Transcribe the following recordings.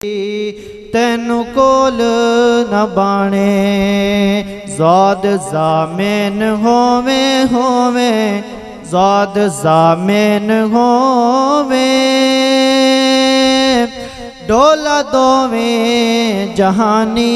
तेनू कोल न बाणे ज़ाद ज़ामिन होवे होवे ज़ाद ज़ामिन होवे डोला दोवे जहानी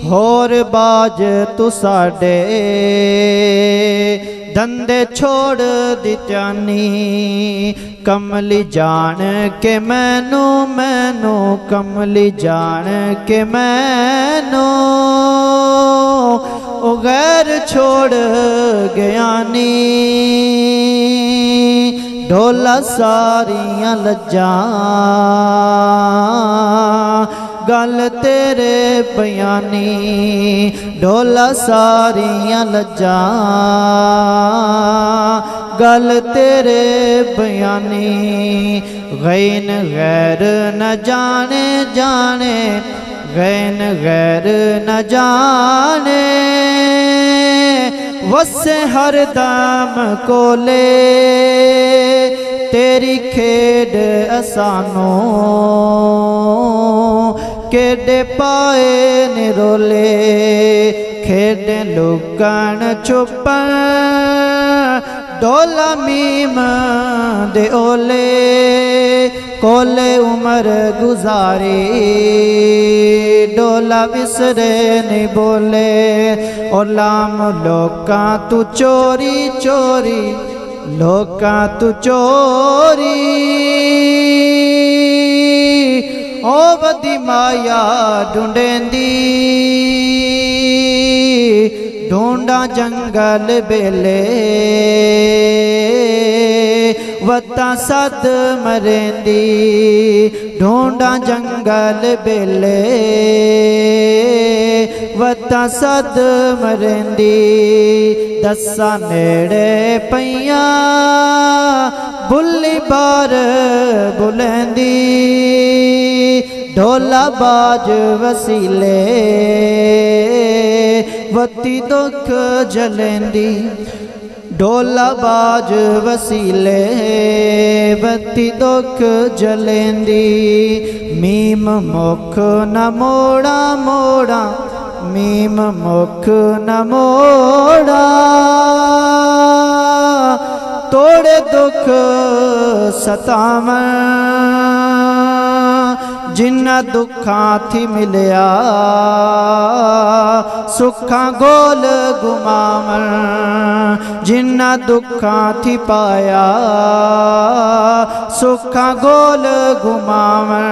होर बाज तू साडे धंधे छोड़ दित्यानी कमली जान के मैनू मैनू कमली जान के मैनू ओ गैर छोड़ गयानी ढोला सारियां लज्जा गल तेरे बयानी ढोला सारियां लज्जा गल तेरे बयानी गैन गैर न जाने जाने गैन गैर न जाने वसे हर दाम कोले तेरी खेड असानो केडे पाए निरोले खेडे लुकन छुपन डोला मीम दे ओले कोले उमर गुजारी डोला विसरे नहीं बोले और लाम लोका तू चोरी चोरी लोका तू चोरी ओ बदी माया ढूंढेंदी ढूंढा जंगल बेले वत्ता सद मरेंदी ढूंढा जंगल बेले वत्ता सद मरेंदी दसा नेड़े पईया बुल्ली बार बुलेंदी ढोला बाज वसीले वती दुख जलेंदी ढोला बाज वसीले वती दुख जलेंदी मीम मुख न मोड़ा मोड़ा मीम मुख न मोड़ा तोड़े दुख सतावन जिन्ना दुखा थी मिलया सुखा गोल गुमावन जिन्ना दुखा थी पाया सुखा गोल गुमावन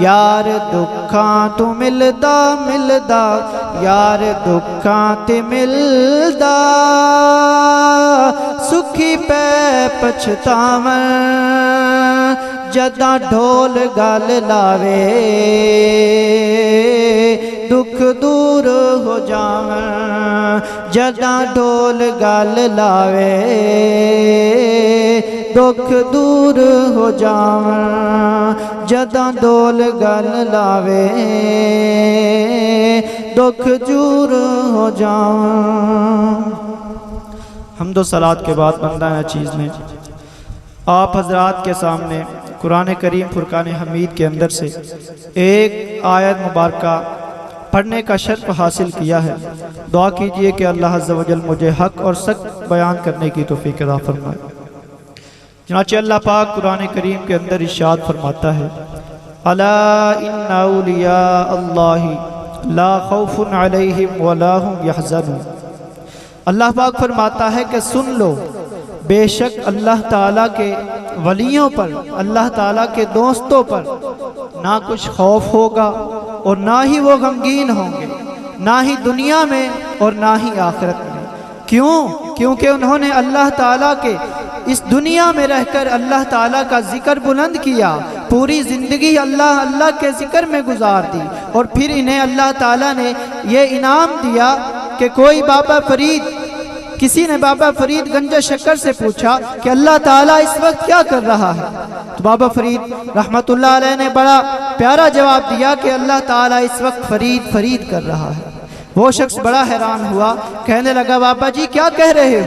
यार दुखा तू मिलदा मिलदा यार दुखा ते मिलदा सुखी पै पछतावन जदा ढोल गल लावे दुख दूर हो जावन जदा ढोल गल लावे दुख दूर हो जावन जदा ढोल गल लावे दुख दूर हो जावन। हम्दो सलात के बाद बंदा चीज़ में आप हजरात के सामने कुरान करीम फुरकान हमीद के अंदर से एक आयत मुबारका पढ़ने का शर्फ हासिल किया है। दुआ कीजिए कि अल्लाह अज़्ज़ व जल मुझे हक और सख्त बयान करने की तौफीक अता फरमाए। चुनांचे अल्लाह पाक कुरान करीम के अंदर इरशाद फरमाता है अला इन्ना औलिया अल्लाहि ला खौफुन अलैहिम वला हुम यहज़नून। अल्लाह पाक फरमाता है कि सुन लो बेशक अल्लाह ताला के वलियों पर अल्लाह ताला के दोस्तों पर ना कुछ खौफ होगा और ना ही वो गमगीन होंगे, ना ही दुनिया में और ना ही आखिरत में। क्यों? क्योंकि उन्होंने अल्लाह ताला के इस दुनिया में रहकर अल्लाह ताला का जिक्र बुलंद किया, पूरी ज़िंदगी अल्लाह अल्लाह के जिक्र में गुजार दी और फिर इन्हें अल्लाह ताला ने ये इनाम दिया कि कोई बाबा फरीद किसी ने बाबा फरीद गंजा शक्कर से पूछा कि अल्लाह ताला इस वक्त क्या कर रहा है, तो बाबा फरीद रहमतुल्लाह अलैह ने बड़ा प्यारा जवाब दिया कि अल्लाह ताला इस वक्त फरीद फरीद कर रहा है। वो शख्स बड़ा हैरान हुआ, कहने लगा बाबा जी क्या कह रहे हो?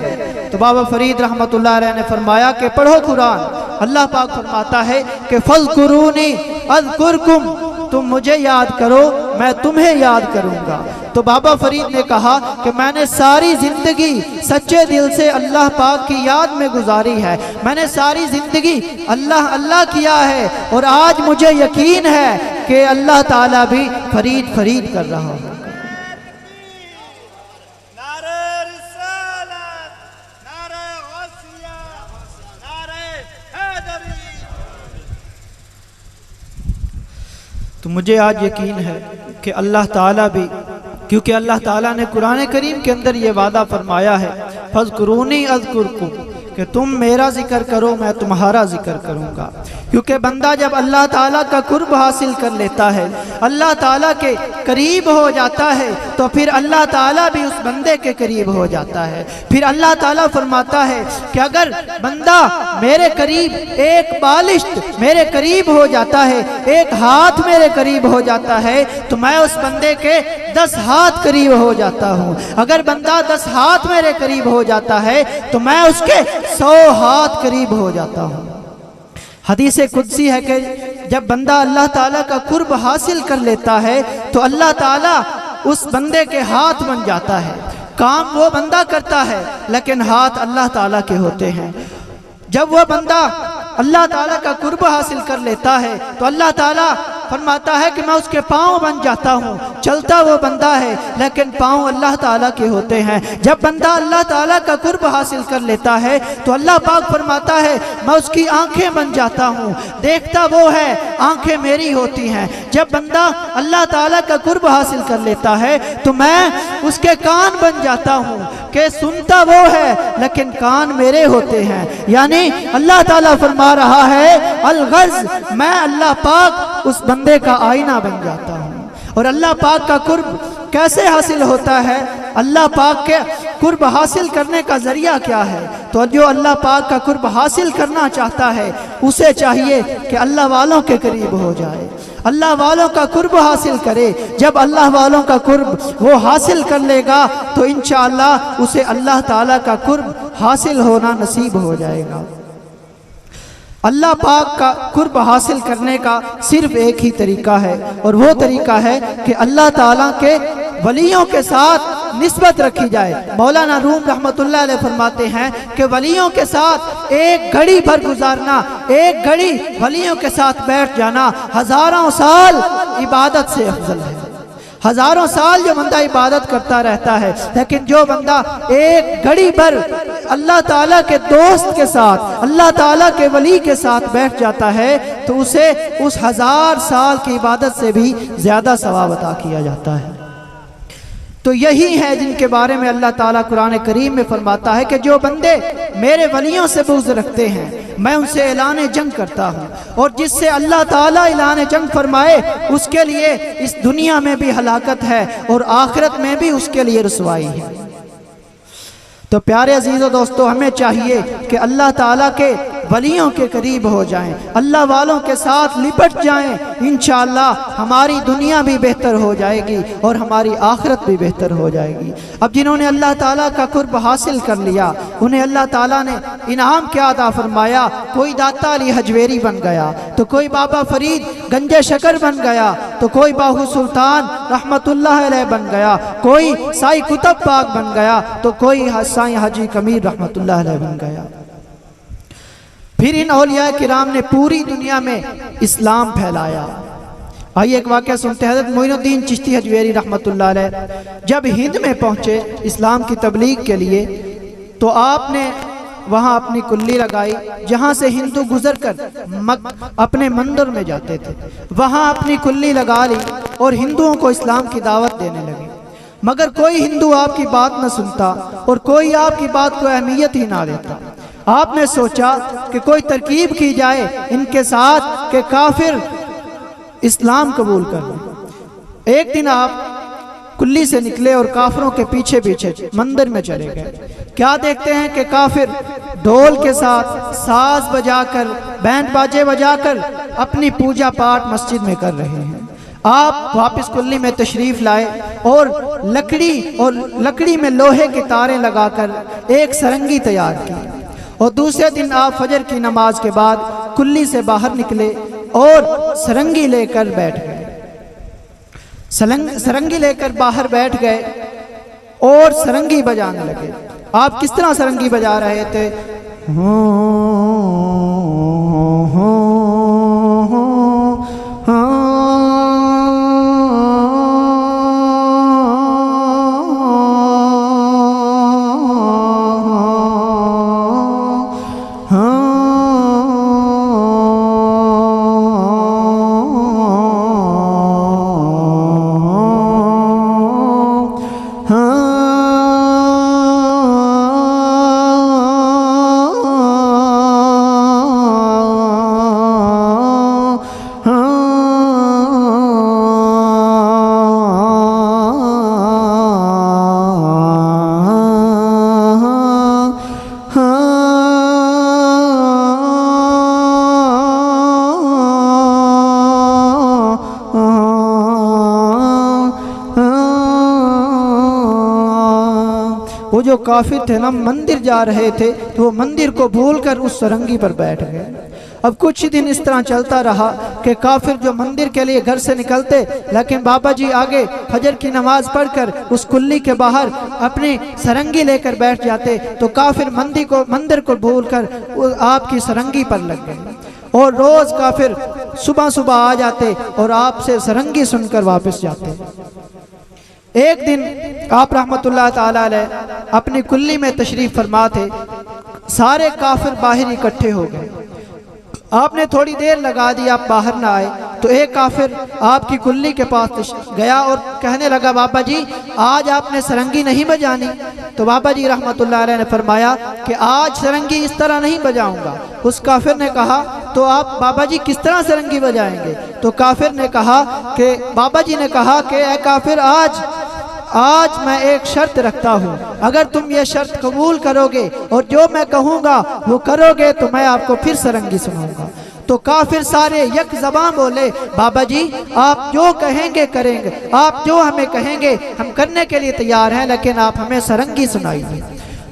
तो बाबा फरीद रहमतुल्लाह अलैह ने फरमाया कि पढ़ो कुरान, अल्लाह पाक फरमाता है कि फज़कुरूनी अज़कुरकुम, तुम मुझे याद करो मैं तुम्हें याद करूंगा। तो बाबा फरीद ने कहा कि मैंने सारी जिंदगी सच्चे दिल से अल्लाह पाक की याद में गुजारी है, मैंने सारी जिंदगी अल्लाह अल्लाह किया है, और आज मुझे यकीन है कि अल्लाह ताला भी फरीद फरीद कर रहा है। तो मुझे आज यकीन है कि अल्लाह ताला भी, क्योंकि अल्लाह ताला ने कुरान करीम के अंदर ये वादा फरमाया है फज़कुरूनी अज़कुरकुम, कि तुम मेरा जिक्र करो मैं तुम्हारा जिक्र करूँगा। क्योंकि बंदा जब अल्लाह ताला का कुर्ब हासिल कर लेता है, अल्लाह ताला के करीब हो जाता है, तो फिर अल्लाह ताला भी उस बंदे के करीब हो जाता है। फिर अल्लाह ताला फरमाता है कि अगर बंदा मेरे करीब एक बालिश्त मेरे करीब हो जाता है, एक हाथ मेरे करीब हो जाता है, तो मैं उस बंदे के 10 हाथ करीब हो जाता हूँ। अगर बंदा 10 हाथ मेरे करीब हो जाता है तो मैं उसके 100 हाथ करीब हो जाता हूँ। हदीस कुदसी है कि जब बंदा अल्लाह ताला का कुर्ब हासिल कर लेता है तो अल्लाह ताला उस बंदे के हाथ बन जाता है। काम वो बंदा करता है लेकिन हाथ अल्लाह ताला के होते हैं। जब वह बंदा अल्लाह ताला का कुर्ब हासिल कर लेता है तो अल्लाह ताला फरमाता है कि मैं उसके पाँव बन जाता हूँ। चलता वो बंदा है लेकिन पाँव अल्लाह ताला के होते हैं। जब बंदा अल्लाह ताला का कुर्ब हासिल कर लेता है तो अल्लाह पाक फरमाता है मैं उसकी आंखें बन जाता हूँ। देखता वो है, आंखें मेरी होती हैं। जब बंदा अल्लाह ताला का कुर्ब हासिल कर लेता है तो मैं उसके कान बन जाता हूँ कि सुनता वो है लेकिन कान मेरे होते हैं। यानी अल्लाह ताला फरमा रहा है अलगर्ज, मैं अल्लाह पाक उस बंदे का आईना बन जाता हूँ। और अल्लाह पाक का कुर्ब कैसे हासिल होता है? अल्लाह पाक के कुर्ब हासिल करने का जरिया क्या है? तो जो अल्लाह पाक का कुर्ब हासिल करना चाहता है उसे चाहिए कि अल्लाह वालों के करीब हो जाए, अल्लाह वालों का कुर्ब हासिल करे। जब अल्लाह वालों का कुर्ब वो हासिल कर लेगा तो इंशाअल्लाह उसे अल्लाह ताला का कुर्ब हासिल होना नसीब हो जाएगा। अल्लाह पाक का कुर्ब हासिल करने का सिर्फ एक ही तरीका है और वो तरीका है कि अल्लाह ताला के वलियों के साथ निस्बत रखी जाए। मौलाना रूम रहमतुल्लाह अलैह फरमाते हैं कि वलियों के साथ एक घड़ी भर गुजारना, एक घड़ी वलियों के साथ बैठ जाना हजारों साल इबादत से अफजल है। हजारों साल जो बंदा इबादत करता रहता है, लेकिन जो बंदा एक घड़ी भर अल्लाह ताला के दोस्त के साथ, अल्लाह ताला के वली के साथ बैठ जाता है तो उसे उस 1000 साल की इबादत से भी ज्यादा सवाब अता किया जाता है। तो यही है जिनके बारे में अल्लाह ताला कुरान करीम में फरमाता है कि जो बंदे मेरे वलियों से बुग़्ज़ रखते हैं मैं उनसे ऐलान जंग करता हूँ, और जिससे अल्लाह ताला ऐलान जंग फरमाए उसके लिए इस दुनिया में भी हलाकत है और आखिरत में भी उसके लिए रुसवाई है। तो प्यारे अजीज़ों दोस्तों, हमें चाहिए कि अल्लाह ताला के वलियों के करीब हो जाएं, अल्लाह वालों के साथ लिपट जाएं। इंशाअल्लाह हमारी दुनिया भी बेहतर हो जाएगी और हमारी आखिरत भी बेहतर हो जाएगी। अब जिन्होंने अल्लाह ताला का कुर्ब हासिल कर लिया उन्हें अल्लाह ताला ने इनाम क्या अता फरमाया। कोई दाता अली हजवेरी बन गया, तो कोई बाबा फरीद गंजे शकर बन गया, तो कोई बाहू सुल्तान रहमतुल्लाह अलैह बन गया, कोई साई कुतुब पाक बन गया, तो कोई साई हाजी कमीर रहमतुल्लाह अलैह बन गया। फिर इन औलिया किराम ने पूरी दुनिया में इस्लाम फैलाया। आइए एक वाक़या सुनते हैं। हज़रत मोइनुद्दीन चिश्ती हजवेरी रहमतुल्लाह अलैह जब हिंद में पहुंचे इस्लाम की तबलीग के लिए, तो आपने वहां अपनी कुल्ली लगाई। जहां से हिंदू गुजर कर अपने मंदिर में जाते थे, वहां अपनी कुल्ली लगा ली और हिंदुओं को इस्लाम की दावत देने लगे। मगर कोई हिंदू आपकी बात न सुनता और कोई आपकी बात को अहमियत ही ना देता। आपने सोचा कि कोई तरकीब की जाए इनके साथ कि काफिर इस्लाम कबूल कर लें। एक दिन आप कुल्ली से निकले और काफिरों के पीछे पीछे मंदिर में चले गए। क्या देखते हैं कि काफिर ढोल के साथ साज बजाकर, बैंड बाजे बजाकर अपनी पूजा पाठ मस्जिद में कर रहे हैं। आप वापस कुल्ली में तशरीफ लाए और लकड़ी में लोहे के तारे लगाकर एक सरंगी तैयार की। और दूसरे दिन आप फजर की नमाज के बाद कुल्ली से बाहर निकले और सरंगी लेकर बैठ गए। सरंगी लेकर बाहर बैठ गए और सरंगी बजाने लगे। आप किस तरह सरंगी बजा रहे थे? वो जो काफिर थे ना, मंदिर जा रहे थे तो वो मंदिर को भूलकर उस सरंगी पर बैठ गए। अब कुछ ही दिन इस तरह चलता रहा कि काफिर जो मंदिर के लिए घर से निकलते, लेकिन बाबा जी आगे फजर की नमाज पढ़कर उस कुल्ली के बाहर अपनी सरंगी लेकर बैठ जाते, तो काफिर मंदिर को भूलकर आपकी सरंगी पर लग गए। और रोज काफिर सुबह सुबह आ जाते और आपसे सरंगी सुनकर वापस जाते। एक दिन आप रहमतुल्लाह ताला अलैह अपनी कुल्ली में तशरीफ फरमा थे। सारे काफिर बाहर इकट्ठे हो गए। आपने थोड़ी देर लगा दी, आप बाहर ना आए, तो एक काफिर आपकी कुल्ली के पास गया और कहने लगा, बाबा जी आज आपने सरंगी नहीं बजानी? तो बाबा जी रहमतुल्लाह अलैह ने फरमाया कि आज सरंगी इस तरह नहीं बजाऊंगा। उस काफिर ने कहा, तो आप बाबा जी किस तरह सरंगी बजाएंगे? तो काफिर ने कहा कि बाबा जी ने कहा कि ए काफिर, आज मैं एक शर्त रखता हूँ, अगर तुम ये शर्त कबूल करोगे और जो मैं कहूँगा वो करोगे तो मैं आपको फिर सरंगी सुनाऊंगा। तो काफिर सारे यक ज़बान बोले, बाबा जी आप जो कहेंगे करेंगे, आप जो हमें कहेंगे हम करने के लिए तैयार हैं, लेकिन आप हमें सरंगी सुनाइए।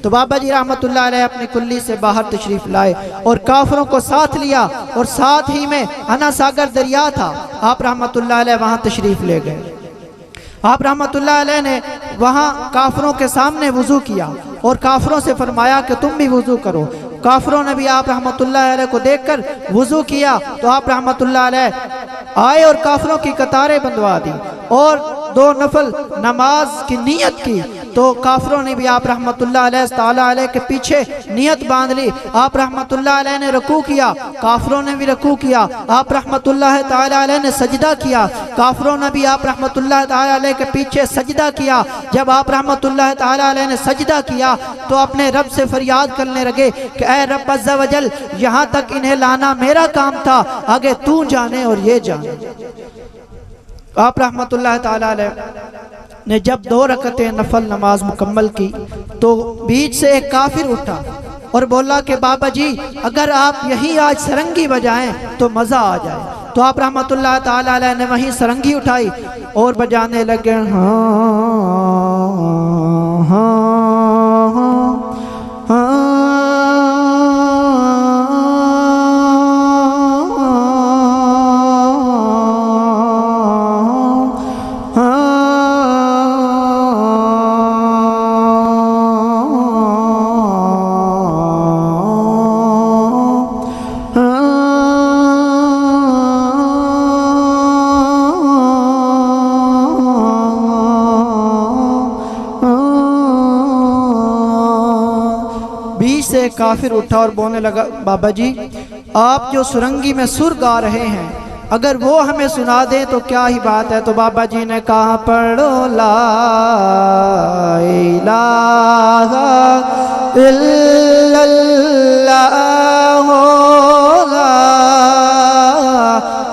तो बाबा जी रहमतुल्लाह अलैह अपनी कुल्ली से बाहर तशरीफ लाए और काफिरों को साथ लिया, और साथ ही में अना सागर दरिया था। आप रहमतुल्लाह अलैह वहाँ तशरीफ ले गए। आप रहमतुल्लाह अलैह ने वहाँ काफिरों के सामने वुजू किया और काफिरों से फरमाया कि तुम भी वुजू करो। काफिरों ने भी आप रहमतुल्लाह अलैह को देखकर वुजू किया। तो आप रहमतुल्लाह अलैह आए और काफिरों की कतारें बंधवा दी और 2 नफल नमाज की नियत की। तो काफिरों ने भी आप रहमतुल्लाह अलैह के पीछे नियत बांध ली। आप रहमतुल्लाह अलैह ने रकू किया, काफिरों ने भी रकू किया। आप रहमतुल्लाह अलैह ने सजदा किया, काफिरों ने भी आप रहमतुल्लाह अलैह के पीछे सजदा किया। जब आप रहमतुल्लाह अलैह ने सजदा किया तो अपने रब से फरियाद करने लगे कि ऐ रब अज़्ज़ा वजल, यहाँ तक इन्हें लाना मेरा काम था, आगे तू जाने और ये जाने। आप रहमतुल्लाह अलैह ने जब 2 रकतें नफल नमाज मुकम्मल की तो बीच से एक काफिर उठा और बोला कि बाबा जी अगर आप यही आज सरंगी बजाएं तो मज़ा आ जाए। तो आप रहमतुल्लाह ताला अलैह ने वहीं सरंगी उठाई और बजाने लगे, हाँ हाँ हाँ हाँ। बीच से काफिर उठा और बोलने लगा, बाबा जी आप जो सुरंगी में सुर गा रहे हैं अगर वो हमें सुना दे तो क्या ही बात है। तो बाबा जी ने कहा, पढ़ो ला इलाहा इल्लल्लाह ला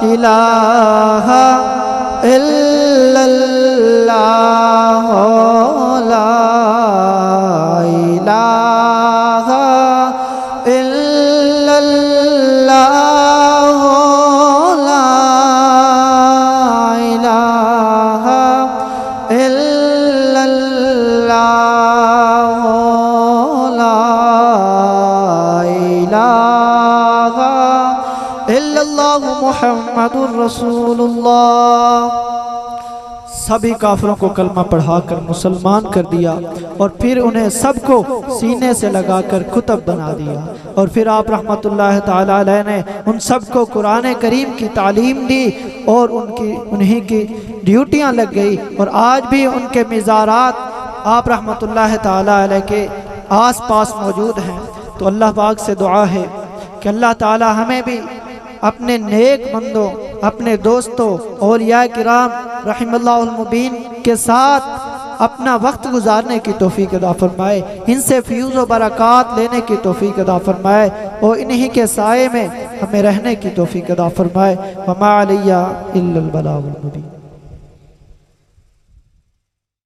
इलाहा इल्लल्लाह ला इलाहा इल्लल्लाह ला इलाहा इल्लल्लाह ला रसूलुल्लाह। सभी काफिरों को कलमा पढ़ाकर मुसलमान कर दिया और फिर उन्हें सबको सीने से लगाकर कुतुब बना दिया। और फिर आप रहमतुल्लाह ताला अलैह ने उन सबको कुरान करीम की तालीम दी और उन्हीं की ड्यूटियां लग गई। और आज भी उनके मिज़ारात आप रहमतुल्लाह ताला अलैह के आस पास मौजूद हैं। तो अल्लाह पाक से दुआ है कि अल्लाह ताला हमें भी अपने नेक बंदों, अपने दोस्तों औलिया किराम रहिमल्लाहुल मुबीन के साथ अपना वक्त गुजारने की तौफीक अता फरमाए, इनसे फ्यूज़ व बरक़ात लेने की तौफीक अता फरमाए और इन्हीं के साए में हमें रहने की तौफीक अता फरमाए। वमा अलैया इल्लल बलागुल मुबीन।